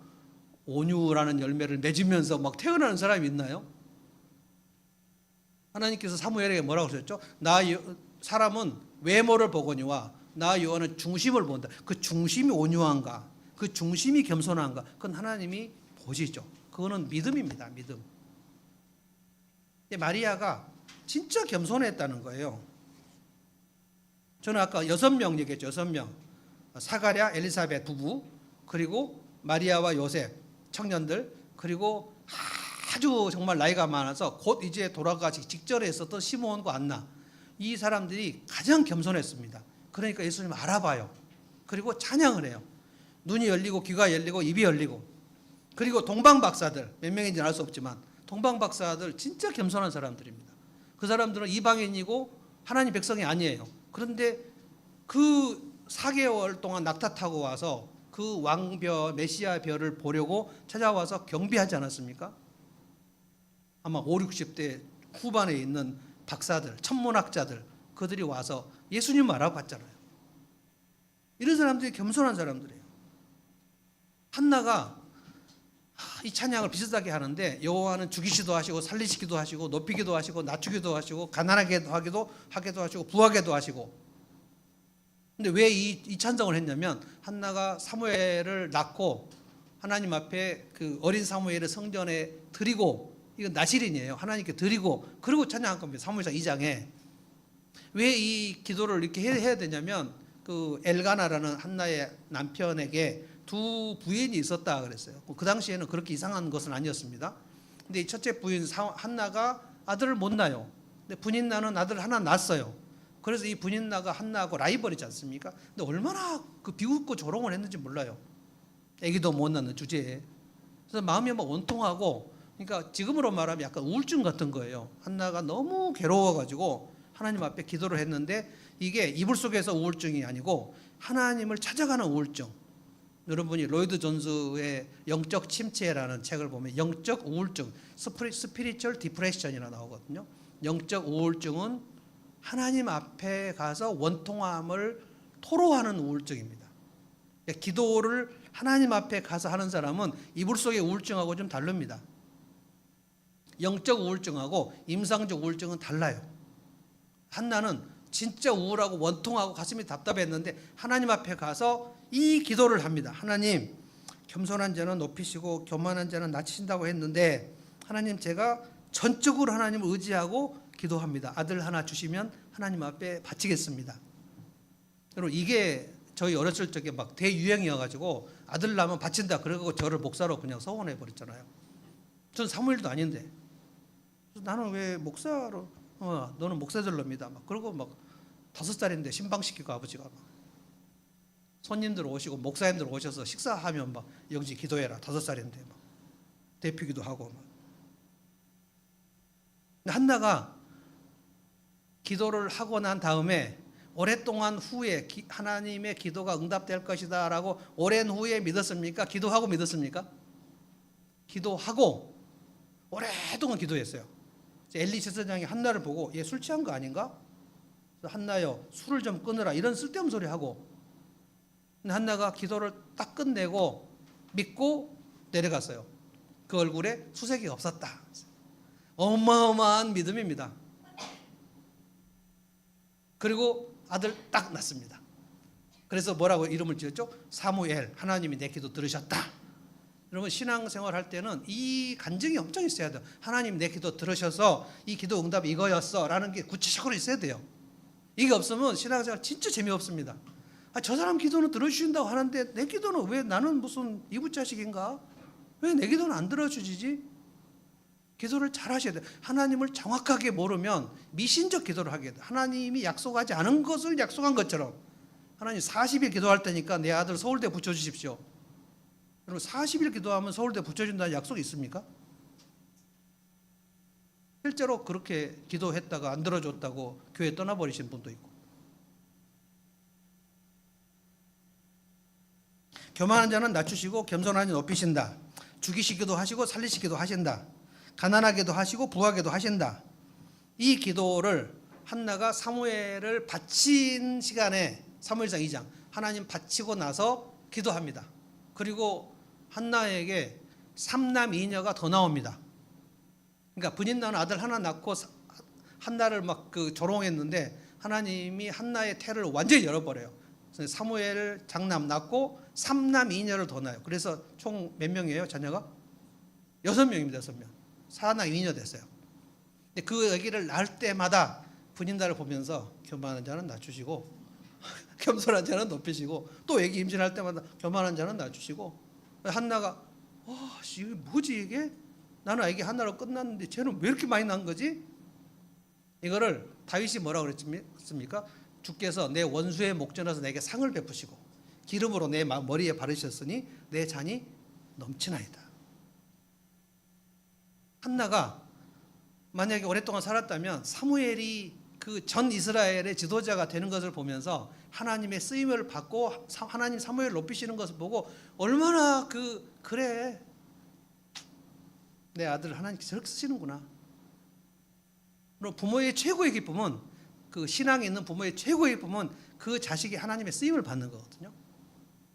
온유라는 열매를 맺으면서 막 태어나는 사람이 있나요? 하나님께서 사무엘에게 뭐라고 하셨죠? 사람은 외모를 보거니와 나 여호와는 중심을 본다. 그 중심이 온유한가, 그 중심이 겸손한가, 그건 하나님이 보시죠. 그거는 믿음입니다. 믿음. 마리아가 진짜 겸손했다는 거예요. 저는 아까 6명 얘기했죠. 6명. 사가랴, 엘리사벳 부부, 그리고 마리아와 요셉 청년들, 그리고 아주 정말 나이가 많아서 곧 이제 돌아가기 직전에 있었던 시므온과 안나, 이 사람들이 가장 겸손했습니다. 그러니까 예수님 알아봐요. 그리고 찬양을 해요. 눈이 열리고 귀가 열리고 입이 열리고. 그리고 동방박사들, 몇 명인지는 알 수 없지만 동방박사들 진짜 겸손한 사람들입니다. 그 사람들은 이방인이고 하나님 백성이 아니에요. 그런데 그 4개월 동안 낙타 타고 와서 그 왕벼 메시아 별을 보려고 찾아와서 경비하지 않았습니까? 아마 5, 60대 후반에 있는 박사들, 천문학자들, 그들이 와서 예수님을 알아봤잖아요. 이런 사람들이 겸손한 사람들이에요. 한나가 이 찬양을 비슷하게 하는데 여호와는 죽이시기도 하시고 살리시기도 하시고 높이기도 하시고 낮추기도 하시고 가난하게 하기도 하시고 부하게도 하시고. 근데 왜 이 찬송을 했냐면 한나가 사무엘을 낳고 하나님 앞에 그 어린 사무엘을 성전에 드리고, 이건 나실인이에요. 하나님께 드리고 그리고 찬양한 겁니다. 사무엘상 2장에. 왜 이 기도를 이렇게 해야 되냐면 그 엘가나라는 한나의 남편에게 두 부인이 있었다 그랬어요. 그 당시에는 그렇게 이상한 것은 아니었습니다. 근데 이 첫째 부인 한나가 아들을 못 낳아요. 근데 분인나는 아들 하나 낳았어요. 그래서 이 분인나가 한나하고 라이벌이지 않습니까? 근데 얼마나 그 비웃고 조롱을 했는지 몰라요. 아기도 못 낳는 주제에. 그래서 마음이 막 원통하고, 그러니까 지금으로 말하면 약간 우울증 같은 거예요. 한나가 너무 괴로워가지고 하나님 앞에 기도를 했는데 이게 이불 속에서 우울증이 아니고 하나님을 찾아가는 우울증. 여러분이 로이드 존스의 영적 침체라는 책을 보면 영적 우울증, 스피리추얼 디프레션이라 나오거든요. 영적 우울증은 하나님 앞에 가서 원통함을 토로하는 우울증입니다. 기도를 하나님 앞에 가서 하는 사람은 이불 속의 우울증하고 좀 다릅니다. 영적 우울증하고 임상적 우울증은 달라요. 한나는 진짜 우울하고 원통하고 가슴이 답답했는데 하나님 앞에 가서 이 기도를 합니다. 하나님, 겸손한 자는 높이시고 교만한 자는 낮추신다고 했는데 하나님, 제가 전적으로 하나님을 의지하고 기도합니다. 아들 하나 주시면 하나님 앞에 바치겠습니다. 여러분, 이게 저희 어렸을 적에 막 대유행이어가지고 아들 낳으면 바친다 그러고 저를 목사로 그냥 서원해 버렸잖아요. 전 사무엘도 아닌데 나는 왜 목사로, 너는 목사들럽니다. 막 그러고 막 5살인데 신방시키고 아버지가 막 손님들 오시고 목사님들 오셔서 식사하면 막 영지 기도해라. 5살인데 막 대피기도 하고 막. 한나가 기도를 하고 난 다음에 오랫동안 후에 하나님의 기도가 응답될 것이다 라고 오랜 후에 믿었습니까? 기도하고 믿었습니까? 기도하고 오랫동안 기도했어요. 엘리 제사장이 한나를 보고 얘 술 취한 거 아닌가? 한나여 술을 좀 끊으라 이런 쓸데없는 소리 하고, 근데 한나가 기도를 딱 끝내고 믿고 내려갔어요. 그 얼굴에 수색이 없었다. 어마어마한 믿음입니다. 그리고 아들 딱 낳습니다. 그래서 뭐라고 이름을 지었죠? 사무엘. 하나님이 내 기도 들으셨다. 여러분 신앙생활 할 때는 이 간증이 엄청 있어야 돼요. 하나님 내 기도 들으셔서 이 기도 응답이 이거였어 라는 게 구체적으로 있어야 돼요. 이게 없으면 신앙생활 진짜 재미없습니다. 저 사람 기도는 들어주신다고 하는데 내 기도는 왜, 나는 무슨 이부자식인가? 왜 내 기도는 안 들어주지? 기도를 잘 하셔야 돼요. 하나님을 정확하게 모르면 미신적 기도를 하게 돼요. 하나님이 약속하지 않은 것을 약속한 것처럼, 하나님 40일 기도할 테니까 내 아들 서울대 붙여주십시오. 여러분 40일 기도하면 서울대 붙여준다는 약속이 있습니까? 실제로 그렇게 기도했다가 안 들어줬다고 교회 떠나버리신 분도 있고. 교만한 자는 낮추시고 겸손한 자는 높이신다. 죽이시기도 하시고 살리시기도 하신다. 가난하게도 하시고 부하게도 하신다. 이 기도를 한나가 사무엘을 바친 시간에, 사무엘상 2장 하나님 바치고 나서 기도합니다. 그리고 한나에게 3남 2녀가 더 나옵니다. 그러니까 분인 낳은 아들 하나 낳고 한나를 막 조롱했는데 하나님이 한나의 태를 완전히 열어버려요. 사무엘 장남 낳고 3남 2녀를 더 낳아요. 그래서 총 몇 명이에요 자녀가? 6명입니다. 6명. 4남 2녀 됐어요. 근데 그 아기를 낳을 때마다 분인다를 보면서 교만한 자는 낮추시고 겸손한 자는 높이시고, 또 아기 임신할 때마다 교만한 자는 낮추시고. 한나가 이게 뭐지 이게? 나는 아기 하나로 끝났는데 쟤는 왜 이렇게 많이 난 거지? 이거를 다윗이 뭐라고 그랬습니까? 주께서 내 원수의 목전에서 내게 상을 베푸시고 기름으로 내 머리에 바르셨으니 내 잔이 넘치나이다. 한나가 만약에 오랫동안 살았다면 사무엘이 그 전 이스라엘의 지도자가 되는 것을 보면서 하나님의 쓰임을 받고 하나님 사무엘을 높이시는 것을 보고 얼마나 그래 내 아들을 하나님께서 저렇게 쓰시는구나. 부모의 최고의 기쁨은, 그 신앙에 있는 부모의 최고의 기쁨은 그 자식이 하나님의 쓰임을 받는 거거든요.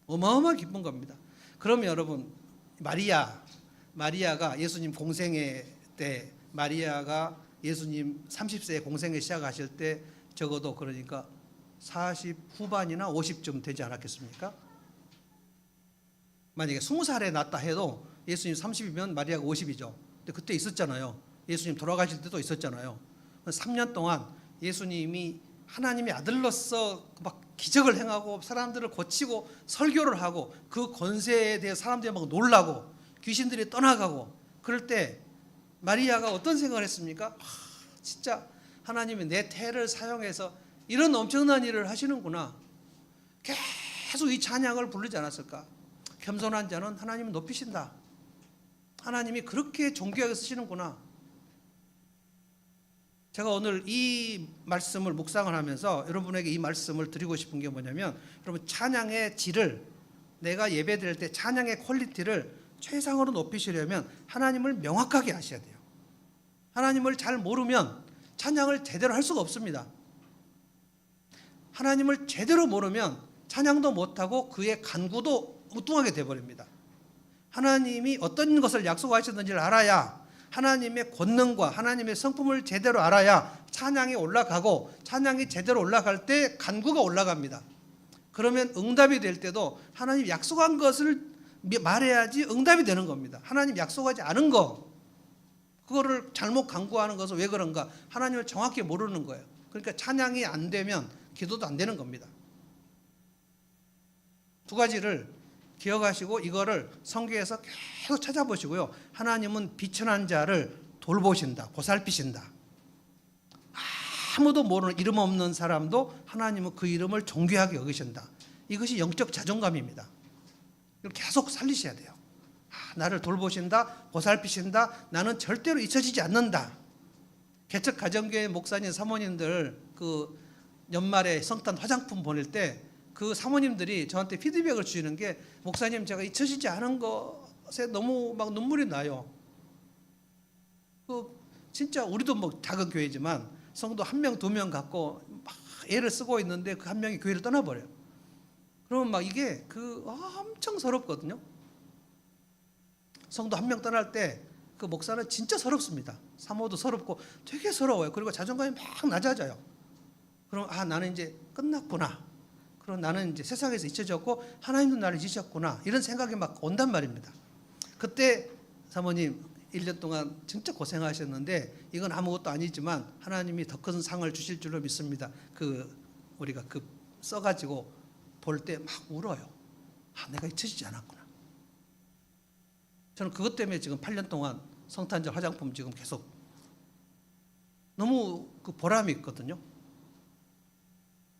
어마어마한 기쁜 겁니다. 그러면 여러분 마리아가 예수님 공생애 때, 마리아가 예수님 30세에 공생애 시작하실 때 적어도 그러니까 40 후반이나 50쯤 되지 않았겠습니까? 만약에 20살에 낳았다 해도 예수님 30이면 마리아가 50이죠. 근데 그때 있었잖아요. 예수님 돌아가실 때도 있었잖아요. 3년 동안 예수님이 하나님의 아들로서 막 기적을 행하고 사람들을 고치고 설교를 하고 그 권세에 대해 사람들이 막 놀라고 귀신들이 떠나가고, 그럴 때 마리아가 어떤 생각을 했습니까? 진짜 하나님이 내 태를 사용해서 이런 엄청난 일을 하시는구나. 계속 이 찬양을 부르지 않았을까? 겸손한 자는 하나님을 높이신다. 하나님이 그렇게 존귀하게 쓰시는구나. 제가 오늘 이 말씀을 묵상을 하면서 여러분에게 이 말씀을 드리고 싶은 게 뭐냐면, 여러분 찬양의 질을, 내가 예배드릴 때 찬양의 퀄리티를 최상으로 높이시려면 하나님을 명확하게 아셔야 돼요. 하나님을 잘 모르면 찬양을 제대로 할 수가 없습니다. 하나님을 제대로 모르면 찬양도 못하고 그의 간구도 엉뚱하게 돼버립니다. 하나님이 어떤 것을 약속하셨는지를 알아야, 하나님의 권능과 하나님의 성품을 제대로 알아야 찬양이 올라가고, 찬양이 제대로 올라갈 때 간구가 올라갑니다. 그러면 응답이 될 때도 하나님 약속한 것을 말해야지 응답이 되는 겁니다. 하나님 약속하지 않은 거, 그거를 잘못 간구하는 것은 왜 그런가? 하나님을 정확히 모르는 거예요. 그러니까 찬양이 안 되면 기도도 안 되는 겁니다. 두 가지를 기억하시고 이거를 성경에서 계속 찾아보시고요. 하나님은 비천한 자를 돌보신다, 보살피신다. 아무도 모르는 이름 없는 사람도 하나님은 그 이름을 존귀하게 여기신다. 이것이 영적 자존감입니다. 이걸 계속 살리셔야 돼요. 나를 돌보신다, 보살피신다, 나는 절대로 잊혀지지 않는다. 개척 가정교회 목사님 사모님들 그 연말에 성탄 화장품 보낼 때 그 사모님들이 저한테 피드백을 주시는 게, 목사님 제가 잊혀지지 않은 것에 너무 막 눈물이 나요. 진짜 우리도 뭐 작은 교회지만 성도 1명 2명 갖고 막 애를 쓰고 있는데 그 한 명이 교회를 떠나버려요. 그러면 막 이게 엄청 서럽거든요. 성도 한 명 떠날 때 그 목사는 진짜 서럽습니다. 사모도 서럽고 되게 서러워요. 그리고 자존감이 막 낮아져요. 그럼 나는 이제 끝났구나. 그럼 나는 이제 세상에서 잊혀졌고 하나님도 나를 잊으셨구나. 이런 생각이 막 온단 말입니다. 그때 사모님 1년 동안 진짜 고생하셨는데 이건 아무것도 아니지만 하나님이 더 큰 상을 주실 줄로 믿습니다. 우리가 써가지고 볼 때 막 울어요. 내가 잊혀지지 않았구나. 저는 그것 때문에 지금 8년 동안 성탄절 화장품 지금 계속 너무 보람이 있거든요.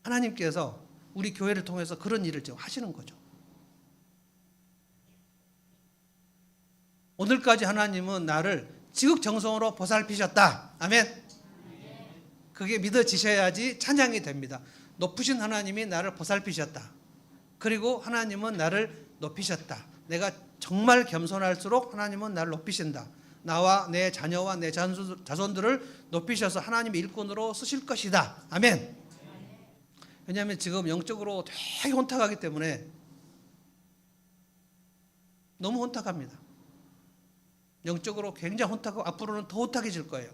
하나님께서 우리 교회를 통해서 그런 일을 지금 하시는 거죠. 오늘까지 하나님은 나를 지극정성으로 보살피셨다. 아멘. 그게 믿어지셔야지 찬양이 됩니다. 높으신 하나님이 나를 보살피셨다. 그리고 하나님은 나를 높이셨다. 내가 정말 겸손할수록 하나님은 나를 높이신다. 나와 내 자녀와 내 자손들을 높이셔서 하나님의 일꾼으로 쓰실 것이다. 아멘. 왜냐하면 지금 영적으로 되게 혼탁하기 때문에 너무 혼탁합니다. 영적으로 굉장히 혼탁하고 앞으로는 더 혼탁해질 거예요.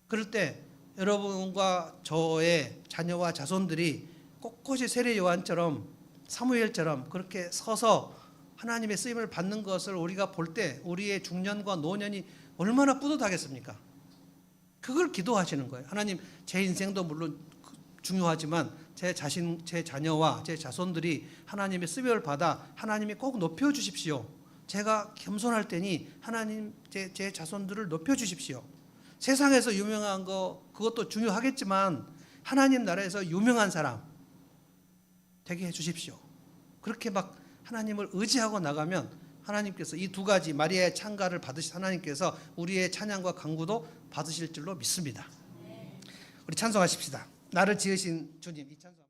그럴 때 여러분과 저의 자녀와 자손들이 꼿꼿이 세례 요한처럼 사무엘처럼 그렇게 서서 하나님의 쓰임을 받는 것을 우리가 볼 때 우리의 중년과 노년이 얼마나 뿌듯하겠습니까? 그걸 기도하시는 거예요. 하나님, 제 인생도 물론 중요하지만 제 자녀와 제 자손들이 하나님의 쓰임을 받아 하나님이 꼭 높여주십시오. 제가 겸손할 테니 하나님 제 자손들을 높여주십시오. 세상에서 유명한 그것도 중요하겠지만 하나님 나라에서 유명한 사람 되게 해주십시오. 그렇게 막 하나님을 의지하고 나가면 하나님께서 이 두 가지 마리아의 찬가를 받으신 하나님께서 우리의 찬양과 간구도 받으실 줄로 믿습니다. 우리 찬송하십시다. 나를 지으신 주님, 이 찬송.